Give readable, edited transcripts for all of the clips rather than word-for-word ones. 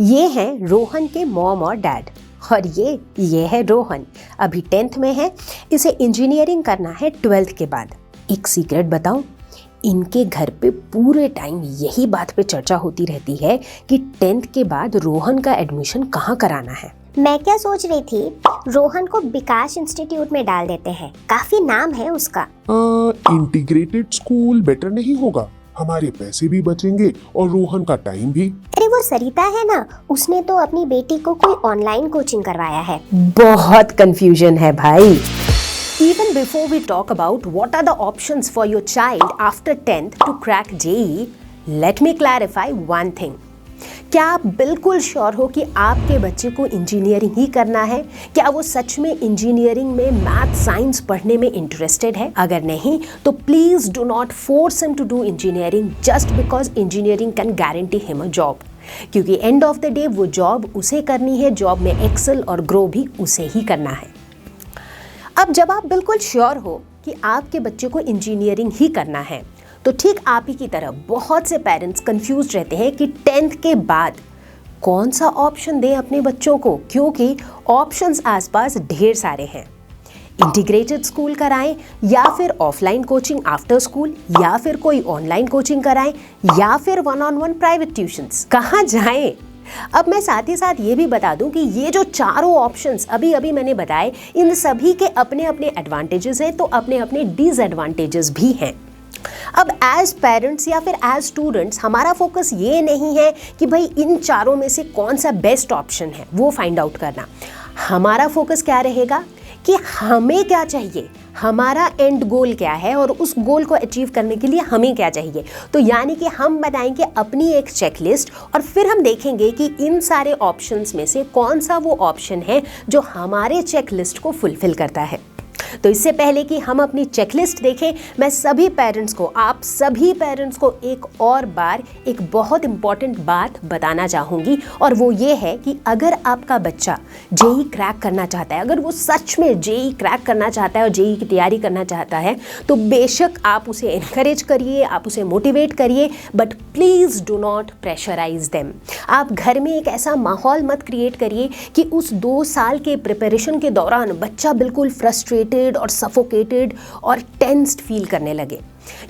ये हैं रोहन के मॉम और डैड, और ये है रोहन, अभी 10th में है। इसे इंजीनियरिंग करना है 12th के बाद। एक सीक्रेट बताऊं, इनके घर पे पूरे टाइम यही बात पे चर्चा होती रहती है कि 10th के बाद रोहन का एडमिशन कहाँ कराना है। मैं क्या सोच रही थी, रोहन को विकास इंस्टीट्यूट में डाल देते हैं, काफी नाम है उसका। इंटीग्रेटेड स्कूल बेटर नहीं होगा? हमारे पैसे भी बचेंगे और रोहन का टाइम भी। अरे वो सरिता है ना, उसने तो अपनी बेटी को कोई ऑनलाइन कोचिंग करवाया है। बहुत कंफ्यूजन है भाई। Even before we talk about what are the options for your child after 10th to crack JEE, let me clarify one thing. क्या आप बिल्कुल श्योर हो कि आपके बच्चे को इंजीनियरिंग ही करना है? क्या वो सच में इंजीनियरिंग में मैथ साइंस पढ़ने में इंटरेस्टेड है? अगर नहीं तो please do not force him to do engineering just because engineering can guarantee him a job, क्योंकि एंड ऑफ द डे वो जॉब उसे करनी है, जॉब में एक्सेल और ग्रो भी उसे ही करना है। अब जब आप बिल्कुल श्योर हो कि आपके बच्चे को इंजीनियरिंग ही करना है, तो ठीक आप ही की तरह बहुत से पेरेंट्स कंफ्यूज रहते हैं कि 10th के बाद कौन सा ऑप्शन दें अपने बच्चों को, क्योंकि ऑप्शंस आसपास ढेर सारे हैं। इंटीग्रेटेड स्कूल कराएं, या फिर ऑफलाइन कोचिंग आफ्टर स्कूल, या फिर कोई ऑनलाइन कोचिंग कराएं, या फिर 1-on-1 प्राइवेट ट्यूशंस। कहाँ जाएं? अब मैं साथ ही साथ ये भी बता दूं कि ये जो चारों ऑप्शंस अभी मैंने बताए, इन सभी के अपने अपने एडवांटेजेस हैं, तो अपने अपने डिसएडवांटेजेस भी हैं। अब एज पेरेंट्स या फिर एज स्टूडेंट्स हमारा फोकस ये नहीं है कि भाई इन चारों में से कौन सा बेस्ट ऑप्शन है वो फाइंड आउट करना। हमारा फोकस क्या रहेगा कि हमें क्या चाहिए, हमारा एंड गोल क्या है, और उस गोल को अचीव करने के लिए हमें क्या चाहिए। तो यानी कि हम बनाएंगे अपनी एक चेकलिस्ट, और फिर हम देखेंगे कि इन सारे ऑप्शंस में से कौन सा वो ऑप्शन है जो हमारे चेकलिस्ट को फुलफिल करता है। तो इससे पहले कि हम अपनी चेकलिस्ट देखें, मैं सभी पेरेंट्स को, आप सभी पेरेंट्स को एक और बार एक बहुत इंपॉर्टेंट बात बताना चाहूँगी, और वो ये है कि अगर आपका बच्चा जेई क्रैक करना चाहता है, अगर वो सच में जेई क्रैक करना चाहता है और जेई की तैयारी करना चाहता है, तो बेशक आप उसे एनकरेज करिए, आप उसे मोटिवेट करिए, but please do not pressurise them. आप घर में एक ऐसा माहौल मत क्रिएट करिए कि उस 2 साल के प्रिपरेशन के दौरान बच्चा बिल्कुल फ्रस्ट्रेटेड और सफोकेटेड और टेंस्ड फील करने लगे,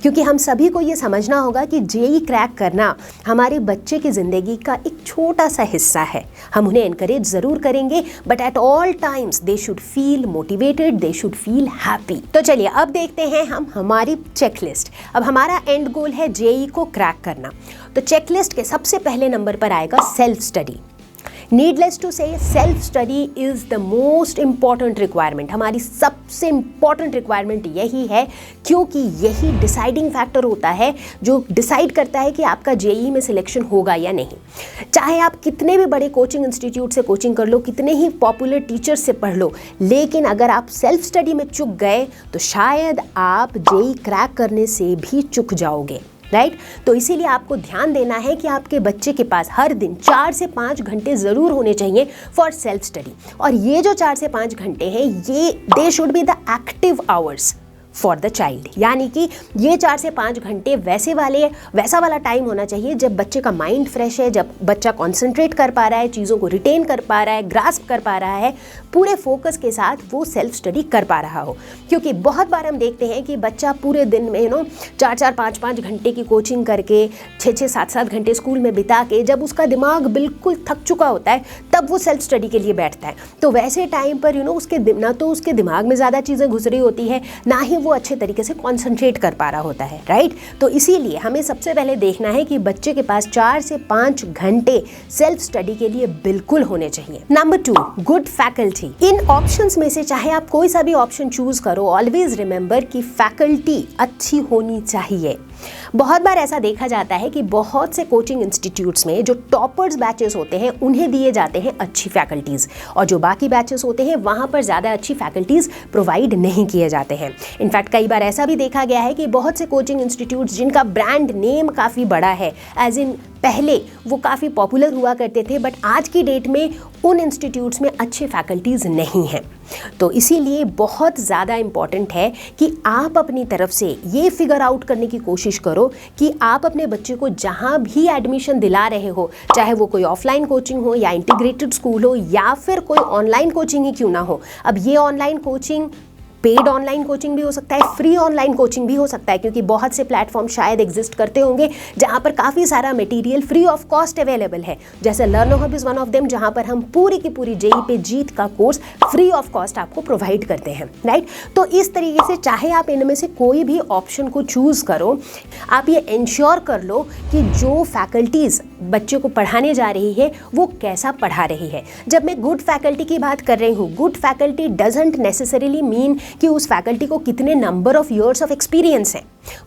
क्योंकि हम सभी को ये समझना होगा कि जेई क्रैक करना हमारे बच्चे की ज़िंदगी का एक छोटा सा हिस्सा है। हम उन्हें एनकरेज ज़रूर करेंगे, but at all times they should feel motivated, they should feel happy. तो चलिए अब देखते हैं हम हमारी चेकलिस्ट। अब हमारा एंड गोल है जेई को क्रैक करना, तो चेकलिस्ट के सबसे पहले नंबर पर आएगा self study. Needless to say, self study is the most important requirement। हमारी सबसे important requirement यही है, क्योंकि यही डिसाइडिंग फैक्टर होता है जो डिसाइड करता है कि आपका जेई में सिलेक्शन होगा या नहीं। चाहे आप कितने भी बड़े कोचिंग इंस्टीट्यूट से कोचिंग कर लो, कितने ही पॉपुलर टीचर्स से पढ़ लो, लेकिन अगर आप सेल्फ स्टडी में चूक गए तो शायद आप जेई क्रैक करने से भी चूक जाओगे, राइट। तो इसीलिए आपको ध्यान देना है कि आपके बच्चे के पास हर दिन 4 से 5 घंटे ज़रूर होने चाहिए फॉर सेल्फ स्टडी। और ये जो 4 से 5 घंटे हैं, ये they should be the active hours for the child, यानी कि ये 4 से 5 घंटे वैसा वाला टाइम होना चाहिए जब बच्चे का माइंड फ्रेश है, जब बच्चा कॉन्सेंट्रेट कर पा रहा है, चीज़ों को रिटेन कर पा रहा है, ग्रास्प कर पा रहा है, पूरे फोकस के साथ वो सेल्फ स्टडी कर पा रहा हो। क्योंकि बहुत बार हम देखते हैं कि बच्चा पूरे दिन में 4-4, 5-5 घंटे की कोचिंग करके 6-6, 7-7 घंटे स्कूल में बिता के जब उसका दिमाग बिल्कुल थक चुका होता है, तब वो सेल्फ स्टडी के लिए बैठता है। तो वैसे टाइम पर ना तो उसके दिमाग में ज़्यादा चीज़ें घुस रही होती है, ना ही वो अच्छे तरीके से कॉन्सेंट्रेट कर पा रहा होता है, राइट। तो इसीलिए हमें सबसे पहले देखना है कि बच्चे के पास 4 से 5 घंटे सेल्फ स्टडी के लिए बिल्कुल होने चाहिए। Number 2, good faculty. इन ऑप्शंस में से चाहे आप कोई सा भी ऑप्शन चूज करो, ऑलवेज रिमेंबर कि फैकल्टी अच्छी होनी चाहिए। बहुत बार ऐसा देखा जाता है कि बहुत से कोचिंग इंस्टीट्यूट्स में जो टॉपर्स बैचेस होते हैं उन्हें दिए जाते हैं अच्छी फैकल्टीज़, और जो बाकी बैचेस होते हैं वहाँ पर ज़्यादा अच्छी फैकल्टीज़ प्रोवाइड नहीं किए जाते हैं। इनफैक्ट कई बार ऐसा भी देखा गया है कि बहुत से कोचिंग इंस्टीट्यूट्स जिनका ब्रांड नेम काफ़ी बड़ा है, एज इन पहले वो काफ़ी पॉपुलर हुआ करते थे, बट आज की डेट में उन इंस्टीट्यूट्स में अच्छे फैकल्टीज़ नहीं हैं। तो इसीलिए बहुत ज़्यादा इम्पॉर्टेंट है कि आप अपनी तरफ से ये फिगर आउट करने की कोशिश करो कि आप अपने बच्चे को जहाँ भी एडमिशन दिला रहे हो, चाहे वो कोई ऑफलाइन कोचिंग हो या इंटीग्रेटेड स्कूल हो या फिर कोई ऑनलाइन कोचिंग ही क्यों ना हो। अब ये online coaching paid online coaching भी हो सकता है, फ्री ऑनलाइन कोचिंग भी हो सकता है, क्योंकि बहुत से प्लेटफॉर्म शायद एग्जिस्ट करते होंगे जहां पर काफ़ी सारा material free of cost available है। जैसे लर्नो hub is one of them, जहां पर हम पूरी की पूरी जेई पे जीत का कोर्स फ्री ऑफ कॉस्ट आपको प्रोवाइड करते हैं, राइट। तो इस तरीके से चाहे आप इनमें से कोई भी ऑप्शन को चूज़ करो, आप ये इंश्योर कर लो कि जो फैकल्टीज़ बच्चे को पढ़ाने जा रही है वो कैसा पढ़ा रही है। जब मैं गुड फैकल्टी की बात कर रही हूँ, good faculty doesn't necessarily mean कि उस फैकल्टी को कितने number of years of experience है।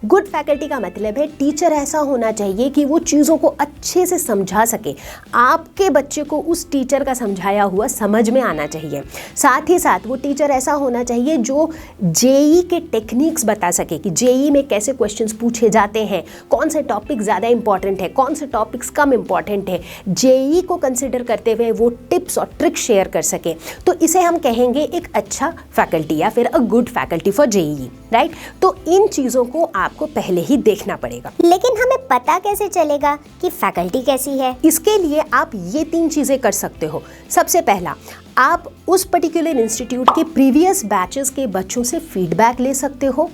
गुड फैकल्टी का मतलब है टीचर ऐसा होना चाहिए कि वो चीज़ों को अच्छे से समझा सके, आपके बच्चे को उस टीचर का समझाया हुआ समझ में आना चाहिए। साथ ही साथ वो टीचर ऐसा होना चाहिए जो जेई के टेक्निक्स बता सके कि जेई में कैसे क्वेश्चंस पूछे जाते हैं, कौन से टॉपिक ज़्यादा इंपॉर्टेंट है, कौन से टॉपिक्स कम इंपॉर्टेंट है। जेई को कंसिडर करते हुए वो टिप्स और ट्रिक्स शेयर कर सके, तो इसे हम कहेंगे एक अच्छा फैकल्टी या फिर a good faculty for JEE, right. तो इन चीज़ों को आपको पहले ही देखना पड़ेगा। लेकिन हमें पता कैसे चलेगा कि फैकल्टी कैसी है? इसके लिए आप ये 3 चीज़ें कर सकते हो। सबसे पहला, आप उस पर्टिकुलर इंस्टीट्यूट के प्रीवियस बैचेस के बच्चों से फीडबैक ले सकते हो।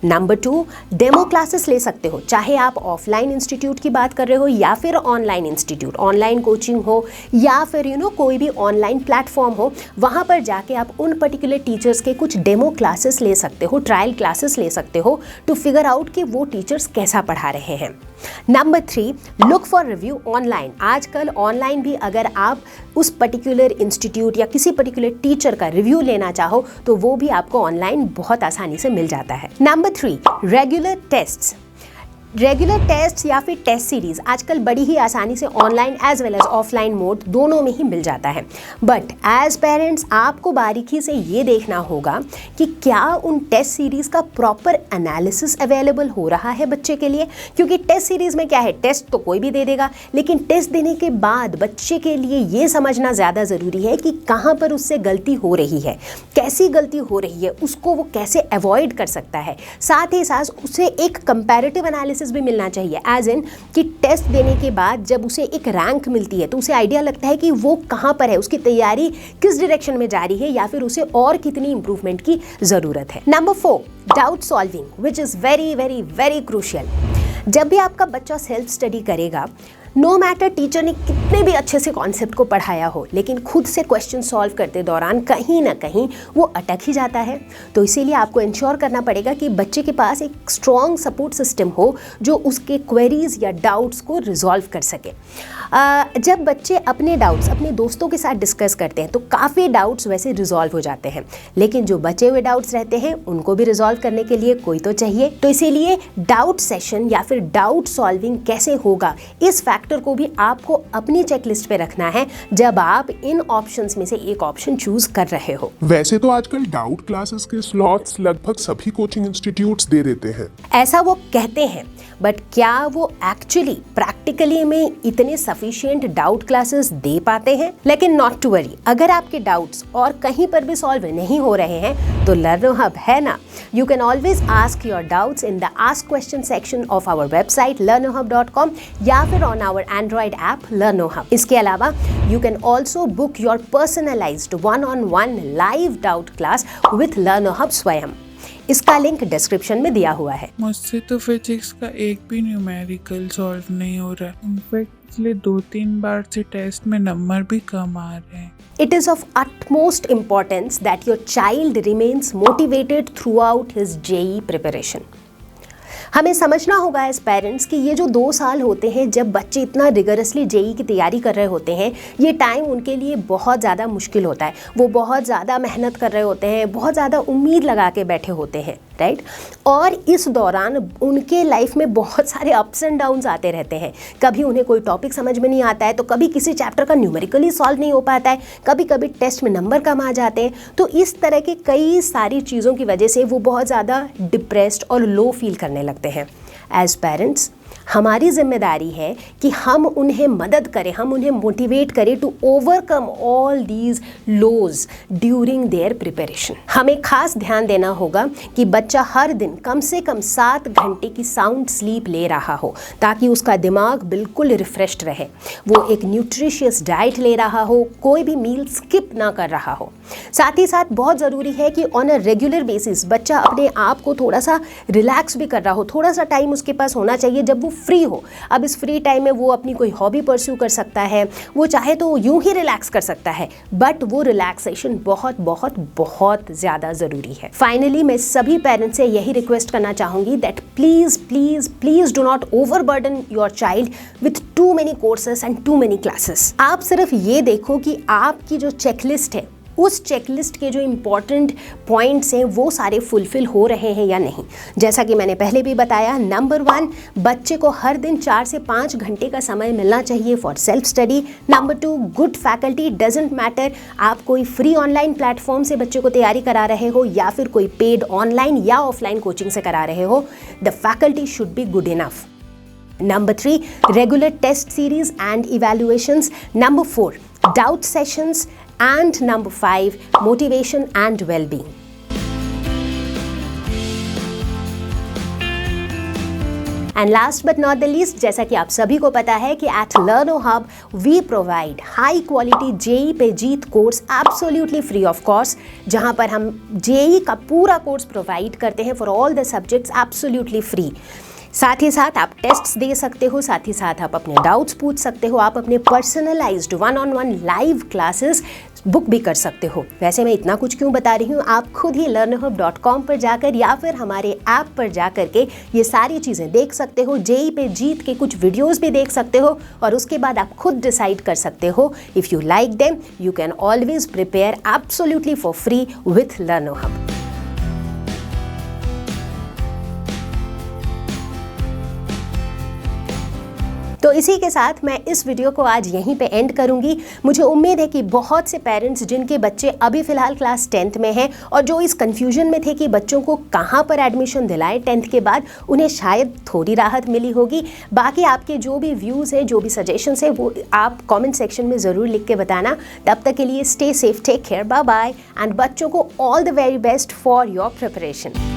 नंबर 2, डेमो क्लासेस ले सकते हो, चाहे आप ऑफलाइन इंस्टीट्यूट की बात कर रहे हो या फिर ऑनलाइन इंस्टीट्यूट, ऑनलाइन कोचिंग हो या फिर कोई भी ऑनलाइन प्लेटफॉर्म हो, वहाँ पर जाके आप उन पर्टिकुलर टीचर्स के कुछ डेमो क्लासेस ले सकते हो, ट्रायल क्लासेस ले सकते हो टू फिगर आउट कि वो टीचर्स कैसा पढ़ा रहे हैं। Number 3, look for review online. आजकल ऑनलाइन भी अगर आप उस पर्टिकुलर इंस्टीट्यूट या किसी पर्टिकुलर टीचर का रिव्यू लेना चाहो तो वो भी आपको ऑनलाइन बहुत आसानी से मिल जाता है। Number 3, regular tests. Regular test या फिर टेस्ट सीरीज आजकल बड़ी ही आसानी से online as well as offline mode दोनों में ही मिल जाता है। बट एज पेरेंट्स आपको बारीकी से ये देखना होगा कि क्या उन टेस्ट सीरीज का प्रॉपर एनालिसिस अवेलेबल हो रहा है बच्चे के लिए, क्योंकि टेस्ट सीरीज में क्या है, टेस्ट तो कोई भी दे देगा, लेकिन टेस्ट देने के बाद बच्चे के लिए ये समझना ज़्यादा ज़रूरी है कि कहाँ पर उससे गलती हो रही है, कैसी गलती हो रही है, उसको वो कैसे अवॉइड कर सकता है। साथ ही साथ उसे एक कंपैरेटिव एनालिसिस भी मिलना चाहिए, एज इन कि टेस्ट देने के बाद जब उसे एक रैंक मिलती है तो उसे आइडिया लगता है कि वो कहाँ पर है, उसकी तैयारी किस डायरेक्शन में जा रही है या फिर उसे और कितनी इंप्रूवमेंट की ज़रूरत है। Number 4, doubt solving, which is very very very crucial. जब भी आपका बच्चा सेल्फ स्टडी करेगा, नो मैटर टीचर ने कितने भी अच्छे से कॉन्सेप्ट को पढ़ाया हो, लेकिन खुद से क्वेश्चन सॉल्व करते दौरान कहीं ना कहीं वो अटक ही जाता है। तो इसीलिए आपको इंश्योर करना पड़ेगा कि बच्चे के पास एक स्ट्रॉन्ग सपोर्ट सिस्टम हो जो उसके क्वेरीज या डाउट्स को रिजॉल्व कर सके। जब बच्चे अपने डाउट्स अपने दोस्तों के साथ डिस्कस करते हैं तो काफ़ी डाउट्स वैसे रिजॉल्व हो जाते हैं, लेकिन जो बचे हुए डाउट्स रहते हैं उनको भी रिजॉल्व करने के लिए कोई तो चाहिए। तो इसीलिए डाउट सेशन या फिर डाउट सॉल्विंग कैसे होगा, इस फैक्टर को भी आपको अपनी चेकलिस्ट पे रखना है जब आप इन ऑप्शंस में से एक ऑप्शन चूज कर रहे हो। वैसे तो आजकल डाउट क्लासेस के स्लॉट्स लगभग सभी कोचिंग इंस्टीट्यूट्स दे देते हैं। ऐसा वो कहते हैं, बट क्या वो एक्चुअली प्रैक्टिकली में इतने सफिशिएंट डाउट क्लासेस दे पाते हैं? लेकिन नॉट टू वरी, अगर आपके डाउट्स और कहीं पर भी सॉल्व नहीं हो रहे हैं तो लर्नो हब है ना। You can always ask your doubts in the ask question section of our website learnohub.com या फिर on our Android app Learnohub. इसके अलावा you can also book your personalised 1-on-1 live doubt class with Learnohub स्वयं। इसका link description में दिया हुआ है। मुझसे तो फिजिक्स का एक भी न्यूमेरिकल सॉल्व नहीं हो रहा, इनफैक्ट पिछले 2-3 बार से टेस्ट में नंबर भी कम आ रहे हैं। It is of utmost importance that your child remains motivated throughout his JEE preparation. हमें समझना होगा एज पेरेंट्स कि ये जो 2 साल होते हैं जब बच्चे इतना रिगरसली जेई की तैयारी कर रहे होते हैं, ये टाइम उनके लिए बहुत ज़्यादा मुश्किल होता है। वो बहुत ज़्यादा मेहनत कर रहे होते हैं, बहुत ज़्यादा उम्मीद लगा के बैठे होते हैं, राइट। और इस दौरान उनके लाइफ में बहुत सारे अप्स एंड डाउन्स आते रहते हैं। कभी उन्हें कोई टॉपिक समझ में नहीं आता है, तो कभी किसी चैप्टर का न्यूमेरिकली सॉल्व नहीं हो पाता है, कभी कभी टेस्ट में नंबर कम आ जाते हैं। तो इस तरह की कई सारी चीज़ों की वजह से वो बहुत ज़्यादा डिप्रेस्ड और लो फील करने लगते हैं। एज पेरेंट्स हमारी जिम्मेदारी है कि हम उन्हें मदद करें, हम उन्हें मोटिवेट करें to overcome all these lows during their preparation. हमें खास ध्यान देना होगा कि बच्चा हर दिन कम से कम 7 घंटे की साउंड स्लीप ले रहा हो ताकि उसका दिमाग बिल्कुल रिफ्रेश्ड रहे, वो एक न्यूट्रिशियस डाइट ले रहा हो, कोई भी मील स्किप ना कर रहा हो। साथ ही साथ बहुत ज़रूरी है कि ऑन अ रेगुलर बेसिस बच्चा अपने आप को थोड़ा सा रिलैक्स भी कर रहा हो, थोड़ा सा टाइम उसके पास होना चाहिए जब वो फ्री हो। अब इस फ्री टाइम में वो अपनी कोई हॉबी परस्यू कर सकता है, वो चाहे तो यूं ही रिलैक्स कर सकता है, बट वो रिलैक्सेशन बहुत बहुत बहुत ज़्यादा ज़रूरी है। फाइनली मैं सभी पेरेंट्स से यही रिक्वेस्ट करना चाहूँगी that please please please do not overburden your child with too many courses and too many classes. आप सिर्फ ये देखो कि आपकी जो चेकलिस्ट है उस चेकलिस्ट के जो इम्पॉर्टेंट पॉइंट्स हैं वो सारे फुलफिल हो रहे हैं या नहीं। जैसा कि मैंने पहले भी बताया, नंबर 1, बच्चे को हर दिन 4 से 5 घंटे का समय मिलना चाहिए for self study. Number 2, good faculty, doesn't matter आप कोई फ्री ऑनलाइन प्लेटफॉर्म से बच्चे को तैयारी करा रहे हो या फिर कोई पेड ऑनलाइन या ऑफलाइन कोचिंग से करा रहे हो, the faculty should be good enough. Number 3, regular test series and evaluations. Number 4, doubt sessions. And number 5, motivation and well-being. And last but not the least, जैसा कि आप सभी को पता है कि at Learno Hub we provide high quality JEE पे जीत course absolutely free of course, जहाँ पर हम JEE का पूरा कोर्स प्रोवाइड करते हैं for all the subjects absolutely free। साथ ही साथ आप टेस्ट्स दे सकते हो, साथ ही साथ आप अपने डाउट्स पूछ सकते हो, आप अपने personalised 1-on-1 live classes book भी कर सकते हो। वैसे मैं इतना कुछ क्यों बता रही हूँ, आप खुद ही learnohub.com पर जाकर या फिर हमारे ऐप पर जाकर के ये सारी चीज़ें देख सकते हो, JEE पे जीत के कुछ वीडियोस भी देख सकते हो और उसके बाद आप खुद डिसाइड कर सकते हो if you like them you can always prepare absolutely for free with Learno Hub। तो इसी के साथ मैं इस वीडियो को आज यहीं पे एंड करूंगी। मुझे उम्मीद है कि बहुत से पेरेंट्स जिनके बच्चे अभी फ़िलहाल क्लास 10th में हैं और जो इस कंफ्यूजन में थे कि बच्चों को कहाँ पर एडमिशन दिलाएं 10th के बाद, उन्हें शायद थोड़ी राहत मिली होगी। बाकी आपके जो भी व्यूज़ हैं, जो भी सजेशंस हैं, वो आप कमेंट सेक्शन में ज़रूर लिख के बताना। तब तक के लिए stay safe, take care, bye bye, and बच्चों को all the very best for your preparation.